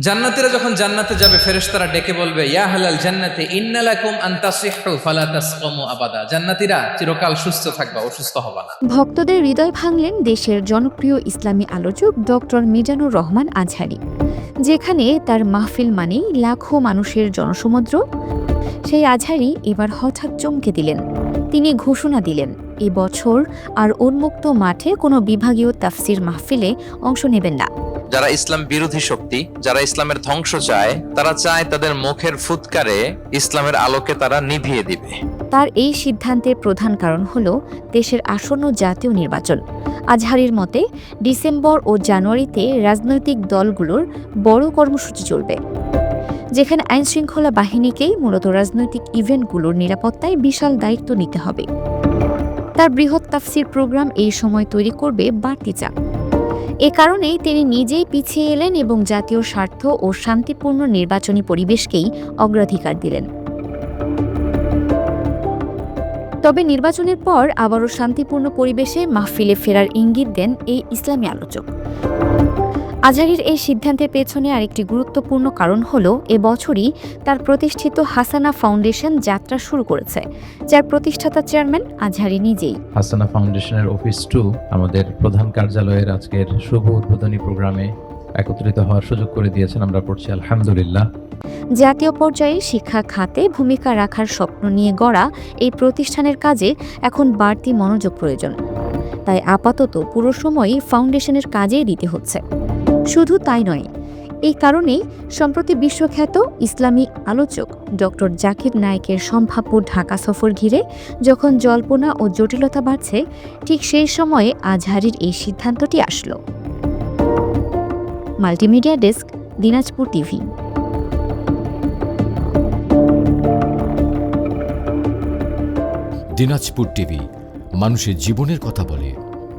জান্নাতীরা যখন জান্নাতে যাবে ফেরেশতারা ডেকে বলবে ইয়া আহলাল জান্নাতি ইন্না লাকুম আন তাসিহু ফালা তাসকামু আবাদা। জান্নাতীরা চিরকাল সুস্থ থাকবা, অসুস্থ হবা না। ভক্তদের হৃদয় ভাঙলেন দেশের জনপ্রিয় ইসলামী আলোচক ডক্টর মিজানুর রহমান আজহারী। যেখানে তার মাহফিল মানেই লাখো মানুষের জনসমুদ্র, সেই আজহারী এবার হঠাৎ চমকে দিলেন। তিনি ঘোষণা দিলেন এবছর আর উন্মুক্ত মাঠে কোনো বিভাগীয় তাফসির মাহফিলে অংশ নেবেন না। যারা ইসলাম বিরোধী শক্তি, যারা ইসলামের ধ্বংস চায়, তারা চায় তাদের মুখের ফুৎকারে ইসলামের আলোকে তারা নিভিয়ে দিবে। তার এই সিদ্ধান্তের প্রধান কারণ হল দেশের আসন্ন জাতীয় নির্বাচন। আজহারীর মতে ডিসেম্বর ও জানুয়ারিতে রাজনৈতিক দলগুলোর বড় কর্মসূচি চলবে, যেখানে আইনশৃঙ্খলা বাহিনীকেই মূলত রাজনৈতিক ইভেন্টগুলোর নিরাপত্তায় বিশাল দায়িত্ব নিতে হবে। তার বৃহৎ তাফসির প্রোগ্রাম এই সময় তৈরি করবে বাড়তি চাপ। এ কারণেই তিনি নিজেই পিছিয়ে এলেন এবং জাতীয় স্বার্থ ও শান্তিপূর্ণ নির্বাচনী পরিবেশকেই অগ্রাধিকার দিলেন। তবে নির্বাচনের পর আবারও শান্তিপূর্ণ পরিবেশে মাহফিলে ফেরার ইঙ্গিত দেন এই ইসলামী আলোচক। আজহারীর এই সিদ্ধান্তের পেছনে আরেকটি গুরুত্বপূর্ণ কারণ হল এবছরই তার প্রতিষ্ঠিত হাসানা ফাউন্ডেশন যাত্রা শুরু করেছে, যার প্রতিষ্ঠাতা চেয়ারম্যান আজহারী নিজেই। হাসানা ফাউন্ডেশনের অফিস 2 আমাদের প্রধান কার্যালয়ের আজকের শুভ উদ্বোধনী প্রোগ্রামে একত্রিত হওয়ার সুযোগ করে দিয়েছেন। আমরা পড়ছি আলহামদুলিল্লাহ। জাতীয় পর্যায়ে শিক্ষা খাতে ভূমিকা রাখার স্বপ্ন নিয়ে গড়া এই প্রতিষ্ঠানের কাজে এখন বাড়তি মনোযোগ প্রয়োজন। তাই আপাতত পুরো সময়ই ফাউন্ডেশনের কাজেই দিতে হচ্ছে। শুধু তাই নয়, এই কারণেই সম্প্রতি বিশ্বখ্যাত ইসলামী আলোচক ডক্টর জাকির নায়েকের সম্ভাব্য ঢাকা সফর ঘিরে যখন জল্পনা ও জটিলতা বাড়ছে, ঠিক সেই সময়ে আজহারীর এই সিদ্ধান্তটি আসলো। Multimedia desk, Dinajpur TV. Dinajpur TV মানুষের জীবনের কথা বলে।